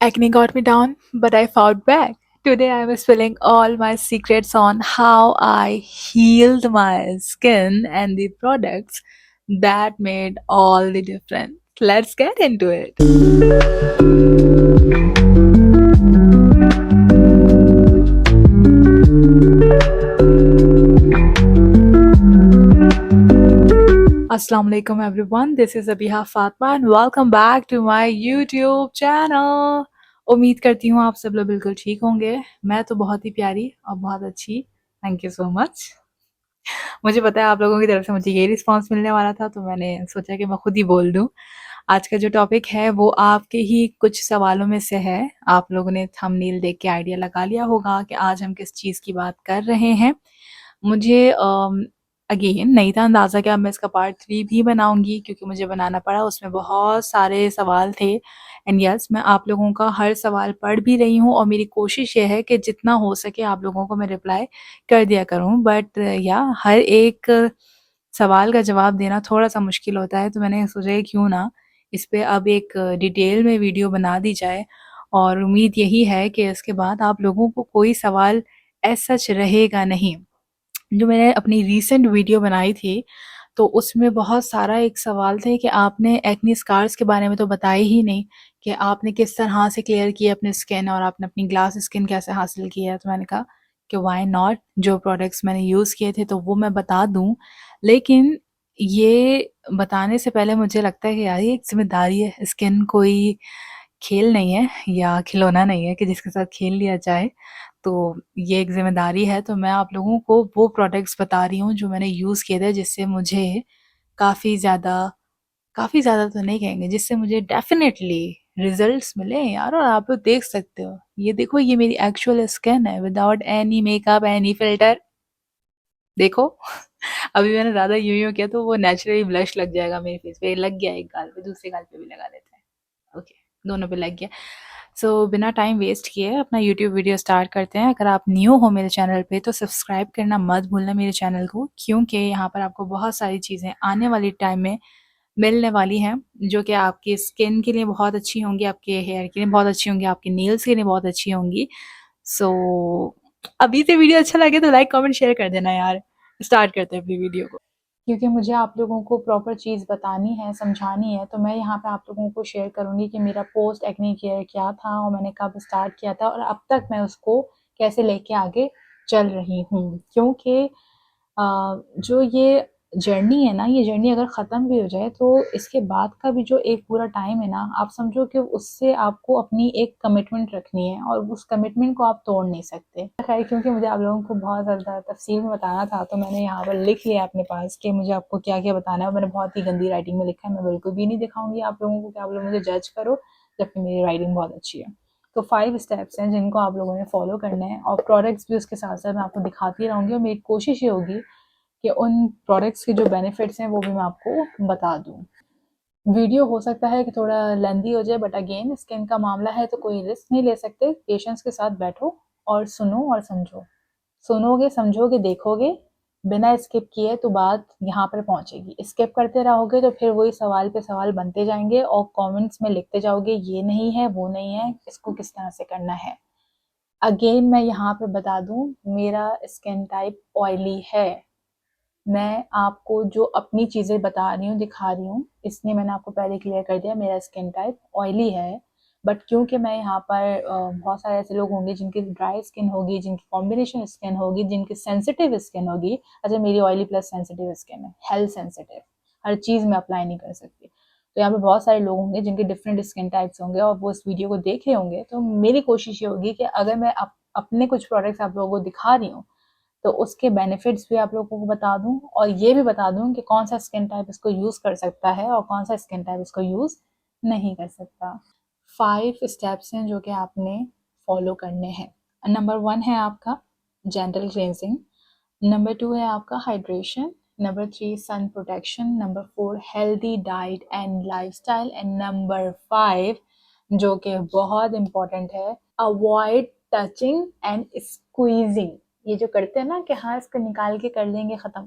Acne got me down, but I fought back. Today I was spilling all my secrets on how I healed my skin and the products that made all the difference. Let's get into it. Assalamu alaikum everyone. This is Abiha Fatma and welcome back to my YouTube channel. उम्मीद करती हूँ आप सब लोग बिल्कुल ठीक होंगे। मैं तो बहुत ही प्यारी और बहुत अच्छी। Thank you so much. मुझे पता है आप लोगों की तरफ से मुझे ये रिस्पॉन्स मिलने वाला था, तो मैंने सोचा कि मैं खुद ही बोल दूँ। आज का जो टॉपिक है वो आपके ही कुछ सवालों में से है। आप लोगों ने थंबनेल देख के आइडिया लगा लिया होगा कि आज हम किस चीज़ की बात कर रहे हैं। मुझे अगेन नहीं था अंदाज़ा कि अब मैं इसका पार्ट 3 भी बनाऊँगी, क्योंकि मुझे बनाना पड़ा, उसमें बहुत सारे सवाल थे। एंड यस, मैं आप लोगों का हर सवाल पढ़ भी रही हूँ और मेरी कोशिश ये है कि जितना हो सके आप लोगों को मैं रिप्लाई कर दिया करूँ। बट या हर एक सवाल का जवाब देना थोड़ा-सा मुश्किल होता है, तो मैंने सोचा कि क्यों ना इस पे अब एक डिटेल में वीडियो बना दी जाए। और उम्मीद यही है कि इसके बाद आप लोगों को कोई सवाल एज़ सच रहेगा नहीं। जो मैंने अपनी रीसेंट वीडियो बनाई थी, तो उसमें बहुत सारा एक सवाल थे कि आपने एक्ने स्कार्स के बारे में तो बताया ही नहीं, कि आपने किस तरह से क्लियर किया अपनी स्किन और आपने अपनी ग्लास स्किन कैसे हासिल की है। तो मैंने कहा कि व्हाई नॉट, जो प्रोडक्ट्स मैंने यूज़ किए थे तो वो मैं बता दूँ। लेकिन ये बताने से पहले मुझे लगता है कि यार ये एक ज़िम्मेदारी है, स्किन कोई खेल नहीं है या खिलौना नहीं है कि जिसके साथ खेल लिया जाए। तो ये एक ज़िम्मेदारी है, तो मैं आप लोगों को वो प्रोडक्ट्स बता रही हूँ जो मैंने यूज़ किए थे, जिससे मुझे काफ़ी ज़्यादा काफ़ी ज़्यादा तो नहीं कहेंगे, जिससे मुझे डेफ़िनेटली रिज़ल्ट्स मिले हैं यार। और आप लोग देख सकते हो, ये देखो, ये मेरी एक्चुअल स्किन है without any makeup, any filter. देखो अभी मैंने ज़्यादा यूँ-यूँ किया तो वो नेचुरली ब्लश लग जाएगा मेरे फेस पे। लग गया एक गाल पे, दूसरे गाल पे भी लगा लेते हैं। ओके, दोनों पे लग गया। सो बिना टाइम वेस्ट किए अपना यूट्यूब वीडियो स्टार्ट करते हैं। अगर आप न्यू हो मेरे चैनल पे तो सब्सक्राइब करना मत भूलना मेरे चैनल को, क्योंकि यहाँ पर आपको बहुत सारी चीज़ें आने वाली टाइम में मिलने वाली हैं, जो कि आपकी स्किन के लिए बहुत अच्छी होंगी, आपके हेयर के लिए बहुत अच्छी होंगी, आपके नेल्स के लिए बहुत अच्छी होंगी। सो अभी से वीडियो अच्छा लगे तो लाइक, कमेंट, शेयर कर देना यार। स्टार्ट करते हैं अपनी वीडियो को। क्योंकि मुझे आप लोगों को प्रॉपर चीज़ बतानी है, समझानी है, तो मैं यहाँ पे आप लोगों को शेयर करूँगी कि मेरा पोस्ट एक्ने केयर क्या था और मैंने कब स्टार्ट किया था और अब तक मैं उसको कैसे लेके आगे चल रही हूँ। क्योंकि जो ये जर्नी है ना, ये जर्नी अगर ख़त्म भी हो जाए तो इसके बाद का भी जो एक पूरा टाइम है ना, आप समझो कि उससे आपको अपनी एक कमिटमेंट रखनी है और उस कमिटमेंट को आप तोड़ नहीं सकते। खैर, क्योंकि मुझे आप लोगों को बहुत ज़्यादा तफसील में बताना था, तो मैंने यहाँ पर लिख लिया अपने पास कि मुझे आपको क्या क्या बताना है। और मैंने बहुत ही गंदी राइटिंग में लिखा है, मैं बिल्कुल भी नहीं दिखाऊंगी आप लोगों को कि आप लोग मुझे जज करो, जबकि मेरी राइटिंग बहुत अच्छी है। तो 5 स्टेप्स हैं जिनको आप लोगों ने फॉलो करने हैं, और प्रोडक्ट्स भी उसके साथ साथ मैं आपको दिखाती रहूँगी। और मेरी कोशिश ये होगी कि उन प्रोडक्ट्स के जो बेनिफिट्स हैं वो भी मैं आपको बता दूँ। वीडियो हो सकता है कि थोड़ा लेंदी हो जाए, बट अगेन स्किन का मामला है तो कोई रिस्क नहीं ले सकते। पेशेंस के साथ बैठो और सुनो और समझो। सुनोगे, समझोगे, देखोगे, बिना स्किप किए तो बात यहाँ पर पहुँचेगी। स्किप करते रहोगे तो फिर वही सवाल पे सवाल बनते जाएंगे और कमेंट्स में लिखते जाओगे ये नहीं है, वो नहीं है, इसको किस तरह से करना है। अगेन मैं यहाँ पे बता दूँ, मेरा स्किन टाइप ऑयली है। मैं आपको जो अपनी चीज़ें बता रही हूँ, दिखा रही हूँ, इसलिए मैंने आपको पहले क्लियर कर दिया मेरा स्किन टाइप ऑयली है। बट क्योंकि मैं यहाँ पर बहुत सारे ऐसे लोग होंगे जिनकी ड्राई स्किन होगी, जिनकी कॉम्बिनेशन स्किन होगी, जिनकी सेंसिटिव स्किन होगी। अच्छा, मेरी ऑयली प्लस सेंसिटिव स्किन है, हेल्थ सेंसिटिव, हर चीज़ में अप्लाई नहीं कर सकती। तो यहाँ पे बहुत सारे लोग होंगे जिनके डिफरेंट स्किन टाइप्स होंगे और वो इस वीडियो को देख रहे होंगे। तो मेरी कोशिश ये होगी कि अगर मैं अपने कुछ प्रोडक्ट्स आप लोगों को दिखा रही हूँ तो उसके बेनिफिट्स भी आप लोगों को बता दूं, और ये भी बता दूं कि कौन सा स्किन टाइप इसको यूज़ कर सकता है और कौन सा स्किन टाइप इसको यूज़ नहीं कर सकता। 5 स्टेप्स हैं जो कि आपने फॉलो करने हैं। नंबर 1 है आपका जेंटल क्लेंजिंग, नंबर 2 है आपका hydration, number 3 sun protection, number 4 healthy diet and lifestyle, and number 5 जो कि बहुत इंपॉर्टेंट है, अवॉइड टचिंग एंड स्क्वीजिंग। ये जो करते हैं ना कि हाँ इसको निकाल के कर लेंगे ख़त्म,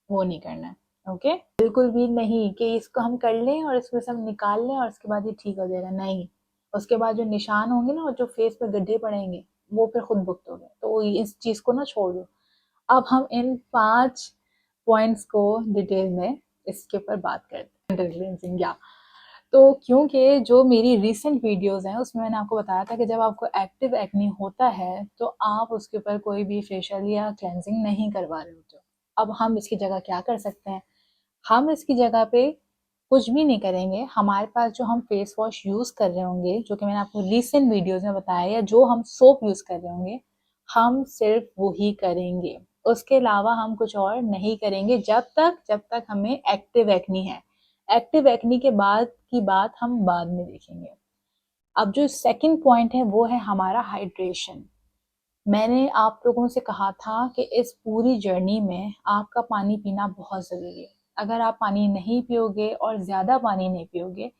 वो नहीं करना है। ओके, बिल्कुल भी नहीं कि इसको हम कर लें और इसको सब निकाल लें और उसके बाद ये ठीक हो जाएगा, नहीं। उसके बाद जो निशान होंगे ना और जो फेस पे गड्ढे पड़ेंगे वो फिर खुद भुगतोगे। तो इस चीज़ को ना छोड़ दो। अब हम इन 5 पॉइंट्स को डिटेल में इसके ऊपर बात करते हैं। क्लींजिंग या तो क्योंकि जो मेरी रीसेंट वीडियोस हैं उसमें मैंने आपको बताया था कि जब आपको एक्टिव एक्नी होता है तो आप उसके ऊपर कोई भी फेशियल या क्लेंजिंग नहीं करवा रहे होते हो। अब हम इसकी जगह क्या कर सकते हैं, हम इसकी जगह पे कुछ भी नहीं करेंगे। हमारे पास जो हम फेस वॉश यूज़ कर रहे होंगे, जो कि मैंने आपको रीसेंट वीडियोस में बताया, या जो हम सोप यूज़ कर रहे होंगे, हम सिर्फ वही करेंगे। उसके अलावा हम कुछ और नहीं करेंगे जब तक हमें एक्टिव एक्नी है। एक्टिव एक्नी के बाद की बात हम बाद में देखेंगे। अब जो सेकंड पॉइंट है वो है हमारा हाइड्रेशन। मैंने आप लोगों से कहा था कि इस पूरी जर्नी में आपका पानी पीना बहुत ज़रूरी है। अगर आप पानी नहीं पियोगे और ज़्यादा पानी नहीं पियोगे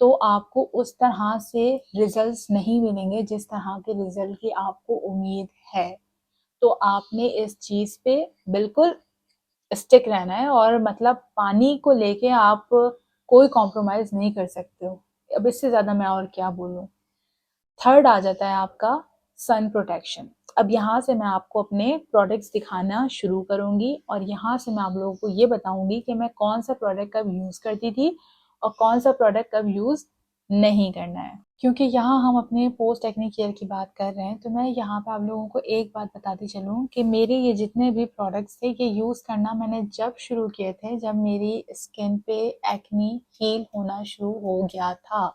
तो आपको उस तरह से रिजल्ट्स नहीं मिलेंगे जिस तरह के रिजल्ट की आपको उम्मीद है। तो आपने इस चीज़ पे बिल्कुल स्टिक रहना है और मतलब पानी को लेके आप कोई कॉम्प्रोमाइज़ नहीं कर सकते हो। अब इससे ज़्यादा मैं और क्या बोलूँ। थर्ड आ जाता है आपका सन प्रोटेक्शन। अब यहाँ से मैं आपको अपने प्रोडक्ट्स दिखाना शुरू करूँगी और यहाँ से मैं आप लोगों को ये बताऊँगी कि मैं कौन सा प्रोडक्ट कब यूज़ करती थी और कौन सा प्रोडक्ट कब यूज़ नहीं करना है। क्योंकि यहाँ हम अपने पोस्ट एक्ने केयर की बात कर रहे हैं तो मैं यहाँ पे आप लोगों को एक बात बताती चलूँ कि मेरे ये जितने भी प्रोडक्ट्स थे ये यूज़ करना मैंने जब शुरू किए थे जब मेरी स्किन पे एक्ने हील होना शुरू हो गया था।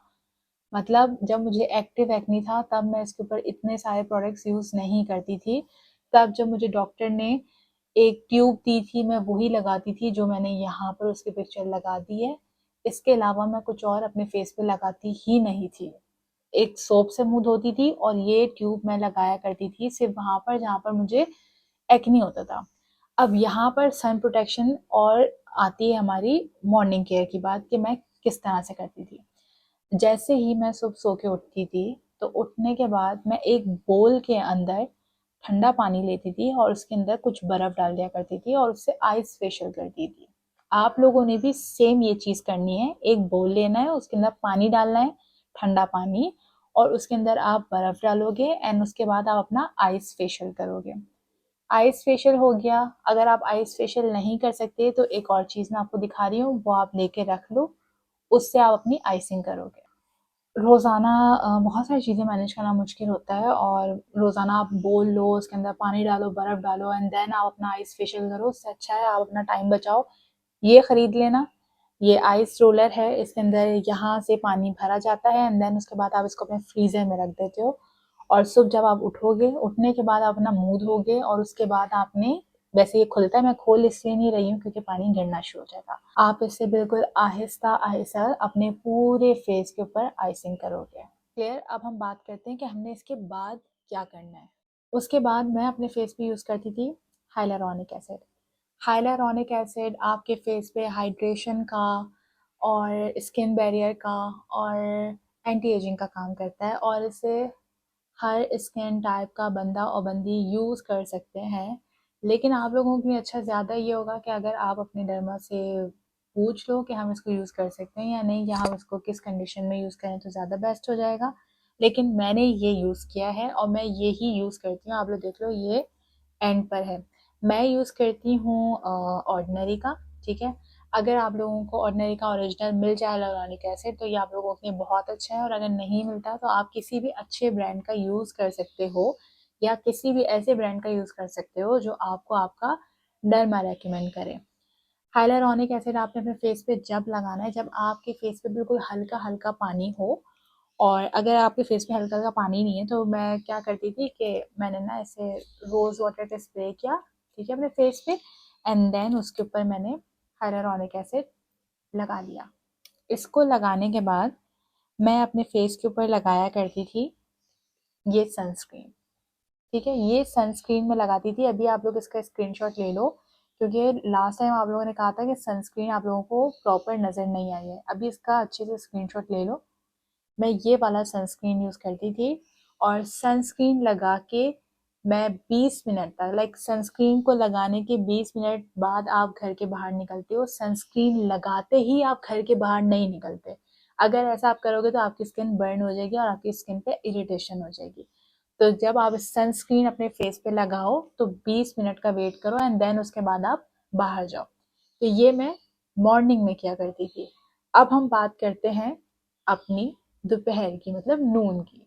मतलब जब मुझे एक्टिव एक्नी था तब मैं इसके ऊपर इतने सारे प्रोडक्ट्स यूज़ नहीं करती थी। तब जब मुझे डॉक्टर ने एक ट्यूब दी थी मैं वही लगाती थी जो मैंने यहाँ पर उसकी पिक्चर लगा दी है। इसके अलावा मैं कुछ और अपने फेस पे लगाती ही नहीं थी। एक सोप से मुँह धोती थी और ये ट्यूब मैं लगाया करती थी सिर्फ वहाँ पर जहाँ पर मुझे एक्नी होता था। अब यहाँ पर सन प्रोटेक्शन और आती है हमारी मॉर्निंग केयर की बात कि मैं किस तरह से करती थी। जैसे ही मैं सुबह सो के उठती थी तो उठने के बाद मैं एक बोल के अंदर ठंडा पानी लेती थी और उसके अंदर कुछ बर्फ डाल दिया करती थी और उससे आइस फेशियल करती थी। आप लोगों ने भी सेम ये चीज़ करनी है। एक बोल लेना है, उसके अंदर पानी डालना है, ठंडा पानी, और उसके अंदर आप बर्फ डालोगे एंड उसके बाद आप अपना आइस फेशियल करोगे। आइस फेशियल हो गया। अगर आप आइस फेशियल नहीं कर सकते तो एक और चीज़ मैं आपको दिखा रही हूँ वो आप लेके रख लो, उससे आप अपनी आइसिंग करोगे। रोज़ाना बहुत सारी चीज़ें मैनेज करना मुश्किल होता है और रोज़ाना आप बोल लो, उसके अंदर पानी डालो, बर्फ़ डालो एंड देन आप अपना आइस फेशियल करो। उससे अच्छा है आप अपना टाइम बचाओ। ये ख़रीद लेना, ये आइस रोलर है, इसके अंदर यहाँ से पानी भरा जाता है एंड देन उसके बाद आप इसको अपने फ्रीज़र में रख देते हो और सुबह जब आप उठोगे, उठने के बाद आप अपना मुँह धोगे और उसके बाद आपने, वैसे ये खुलता है, मैं खोल इसलिए नहीं रही हूँ क्योंकि पानी गिरना शुरू हो जाएगा। आप इसे बिल्कुल आहिस्ता-आहिस्ता अपने पूरे फेस के ऊपर आइसिंग करोगे। क्लियर? अब हम बात करते हैं कि हमने इसके बाद क्या करना है। उसके बाद मैं अपने फेस पे यूज़ करती थी हाइलुरोनिक एसिड। हाइलुरोनिक एसिड आपके फेस पे हाइड्रेशन का और स्किन बैरियर का और एंटी एजिंग का काम करता है और इसे हर स्किन टाइप का बंदा और बंदी यूज़ कर सकते हैं। लेकिन आप लोगों के लिए अच्छा ज़्यादा ये होगा कि अगर आप अपने डर्मा से पूछ लो कि हम इसको यूज़ कर सकते हैं या नहीं, या हम इसको किस कंडीशन में यूज़ करें तो ज़्यादा बेस्ट हो जाएगा। लेकिन मैंने ये यूज़ किया है और मैं ये ही यूज़ करती हूँ। आप लोग देख लो ये एंड पर है। मैं यूज़ करती हूँ ऑर्डिनरी का, ठीक है। अगर आप लोगों को ऑर्डिनरी का ओरिजिनल मिल जाए हियालुरोनिक एसिड तो ये आप लोगों के लिए बहुत अच्छा है, और अगर नहीं मिलता तो आप किसी भी अच्छे ब्रांड का यूज़ कर सकते हो या किसी भी ऐसे ब्रांड का यूज़ कर सकते हो जो आपको आपका डर्मा रेकमेंड करे। हाइलुरोनिक एसिड आपने अपने फेस पे जब लगाना है जब आपके फेस पे बिल्कुल हल्का हल्का पानी हो, और अगर आपके फेस पे हल्का हल्का पानी नहीं है तो मैं क्या करती थी कि मैंने ना ऐसे रोज़ वाटर पे स्प्रे किया, ठीक है, अपने फेस पे, एंड देन उसके ऊपर मैंने हाइलुरोनिक एसिड लगा लिया। इसको लगाने के बाद मैं अपने फेस के ऊपर लगाया करती थी ये सनस्क्रीन, ठीक है। ये सनस्क्रीन में लगाती थी। अभी आप लोग इसका स्क्रीनशॉट ले लो क्योंकि लास्ट टाइम आप लोगों ने कहा था कि सनस्क्रीन आप लोगों को प्रॉपर नज़र नहीं आई है। अभी इसका अच्छे से स्क्रीनशॉट ले लो। मैं ये वाला सनस्क्रीन यूज़ करती थी और सनस्क्रीन लगा के मैं 20 मिनट तक, लाइक सनस्क्रीन को लगाने के 20 मिनट बाद आप घर के बाहर निकलते हो। सनस्क्रीन लगाते ही आप घर के बाहर नहीं निकलते। अगर ऐसा आप करोगे तो आपकी स्किन बर्न हो जाएगी और आपकी स्किन पे इरिटेशन हो जाएगी। तो जब आप सनस्क्रीन अपने फेस पे लगाओ तो 20 मिनट का वेट करो एंड देन उसके बाद आप बाहर जाओ। तो ये मैं मॉर्निंग में किया करती थी। अब हम बात करते हैं अपनी दोपहर की, मतलब नून की।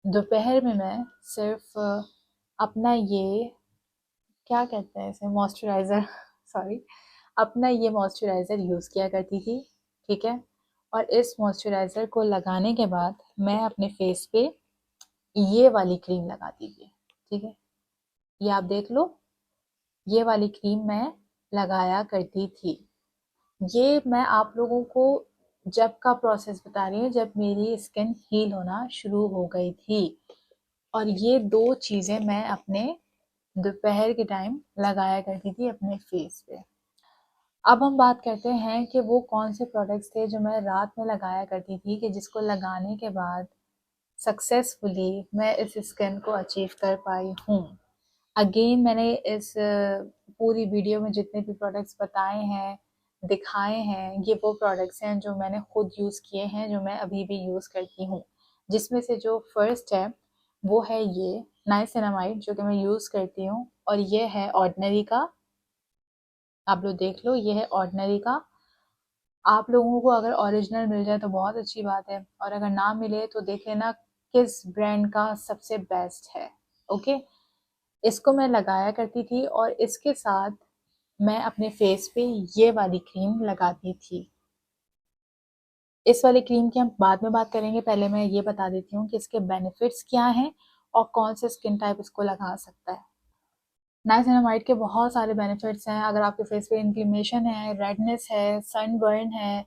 दोपहर में मैं सिर्फ अपना ये क्या कहते हैं इसे, मॉइस्चराइज़र सॉरी, अपना ये मॉइस्चराइज़र यूज़ किया करती थी, ठीक है। और इस मॉइस्चराइज़र को लगाने के बाद मैं अपने फेस पे ये वाली क्रीम लगाती थी, ठीक है। ये आप देख लो, ये वाली क्रीम मैं लगाया करती थी। ये मैं आप लोगों को जब का प्रोसेस बता रही हूँ, जब मेरी स्किन हील होना शुरू हो गई थी। और ये 2 चीज़ें मैं अपने दोपहर के टाइम लगाया करती थी अपने फेस पे। अब हम बात करते हैं कि वो कौन से प्रोडक्ट्स थे जो मैं रात में लगाया करती थी, कि जिसको लगाने के बाद सक्सेसफुली मैं इस स्किन को अचीव कर पाई हूँ। अगेन मैंने इस पूरी वीडियो में जितने भी प्रोडक्ट्स बताए हैं, दिखाए हैं, ये वो प्रोडक्ट्स हैं जो मैंने खुद यूज़ किए हैं, जो मैं अभी भी यूज़ करती हूँ। जिसमें से जो फर्स्ट है वो है ये नाइसिनामाइड, जो कि मैं यूज़ करती हूँ। और ये है ऑर्डिनरी का, आप लोग देख लो, ये है ऑर्डिनरी का। आप लोगों को अगर ओरिजिनल मिल जाए तो बहुत अच्छी बात है, और अगर ना मिले तो देख लेना किस ब्रांड का सबसे बेस्ट है। ओके, इसको मैं लगाया करती थी और इसके साथ मैं अपने फेस पे ये वाली क्रीम लगाती थी। इस वाली क्रीम की हम बाद में बात करेंगे, पहले मैं ये बता देती हूँ कि इसके बेनिफिट्स क्या हैं और कौन से स्किन टाइप इसको लगा सकता है। नाइसिनामाइड के बहुत सारे बेनिफिट्स हैं। अगर आपके फेस पे इन्फ्लेमेशन है, रेडनेस है, सनबर्न है,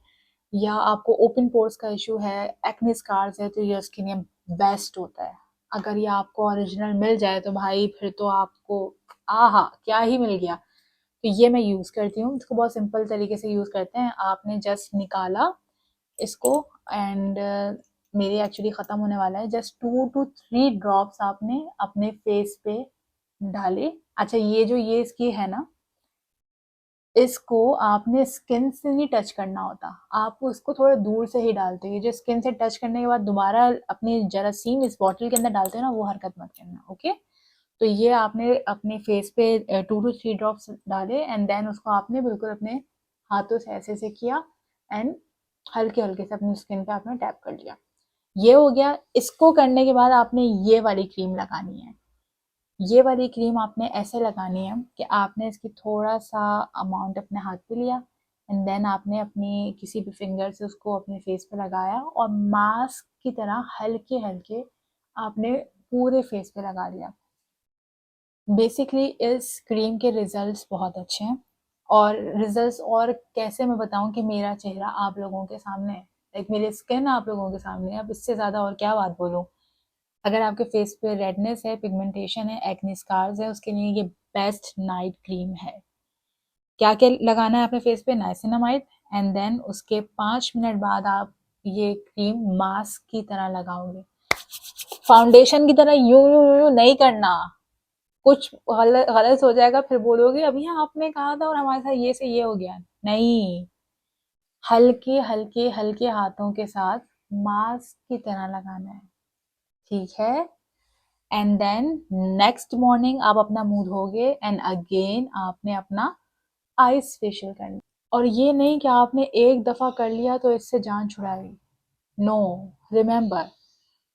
या आपको ओपन पोर्स का इशू है, एक्ने स्कार्स है, तो ये उसके लिए बेस्ट होता है। अगर ये आपको ओरिजिनल मिल जाए तो भाई फिर तो आपको आहा क्या ही मिल गया। तो ये मैं यूज़ करती हूँ। इसको बहुत सिंपल तरीके से यूज़ करते हैं। आपने जस्ट निकाला इसको एंड मेरी एक्चुअली ख़त्म होने वाला है। जस्ट 2 to 3 ड्रॉप्स आपने अपने फेस पे डाले। अच्छा, ये जो ये इसकी है ना, इसको आपने स्किन से नहीं टच करना होता, आप उसको थोड़ा दूर से ही डालते हो। ये जो स्किन से टच करने के बाद दोबारा अपनी जरासीम इस बॉटल के अंदर डालते हो ना, वो हरकत मत करना, ओके। तो ये आपने अपने फेस पे 2 to 3 ड्रॉप्स डाले एंड देन उसको आपने बिल्कुल अपने हाथों से ऐसे से किया एंड हल्के हल्के से अपनी स्किन पे आपने टैप कर लिया। ये हो गया। इसको करने के बाद आपने ये वाली क्रीम लगानी है। ये वाली क्रीम आपने ऐसे लगानी है कि आपने इसकी थोड़ा सा अमाउंट अपने हाथ पे लिया एंड देन आपने अपनी किसी भी फिंगर से उसको अपने फेस पे लगाया और मास्क की तरह हल्के हल्के आपने पूरे फेस पे लगा लिया। बेसिकली इस क्रीम के रिजल्ट्स बहुत अच्छे हैं। और रिजल्ट्स और कैसे मैं बताऊं कि मेरा चेहरा आप लोगों के सामने है, लाइक मेरी स्किन आप लोगों के सामने है। अब इससे ज़्यादा और क्या बात बोलूं। अगर आपके फेस पे रेडनेस है, पिगमेंटेशन है, एक्ने स्कार्स है, उसके लिए ये बेस्ट नाइट क्रीम है। क्या क्या लगाना है अपने फेस पे? नाइसिनामाइड एंड देन उसके 5 मिनट बाद आप ये क्रीम मास्क की तरह लगाओगे। फाउंडेशन की तरह यूं यूं यूं नहीं करना, कुछ गलत हो जाएगा, फिर बोलोगे अभी आपने कहा था और हमारे साथ ये से ये हो गया। नहीं, हल्के हल्के हल्के हाथों के साथ मास्क की तरह लगाना है, ठीक है। एंड देन नेक्स्ट मॉर्निंग आप अपना मुंह धोगे एंड अगेन आपने अपना आइस फेशियल करना। और ये नहीं कि आपने एक दफा कर लिया तो इससे जान छुड़ाई। No, remember,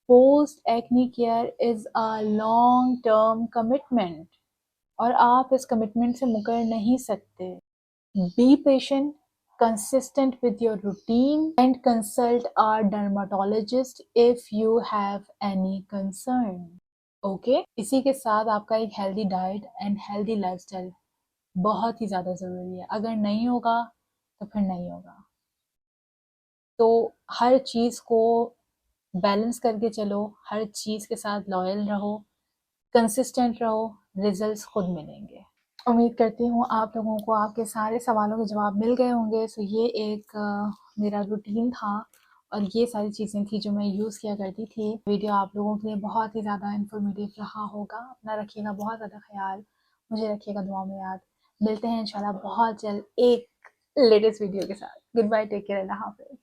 post acne care is a long term commitment और आप इस कमिटमेंट से मुकर नहीं सकते। Be patient, consistent with your routine and consult a dermatologist if you have any concern. Okay, इसी के साथ आपका एक healthy diet and healthy lifestyle बहुत ही ज़्यादा ज़रूरी है। अगर नहीं होगा तो फिर नहीं होगा। तो हर चीज़ को बैलेंस करके चलो, हर चीज़ के साथ लॉयल रहो, कंसिस्टेंट रहो, रिजल्ट्स खुद मिलेंगे। उम्मीद करती हूँ आप लोगों को आपके सारे सवालों के जवाब मिल गए होंगे। सो ये एक मेरा रूटीन था और ये सारी चीज़ें थी जो मैं यूज़ किया करती थी। वीडियो आप लोगों के लिए बहुत ही ज़्यादा इन्फॉर्मेटिव रहा होगा। अपना रखिएगा बहुत ज़्यादा ख्याल, मुझे रखिएगा दुआ में याद। मिलते हैं इंशाल्लाह बहुत जल्द एक लेटेस्ट वीडियो के साथ। गुड बाय, टेक केयर, अल्लाह हाफिज़।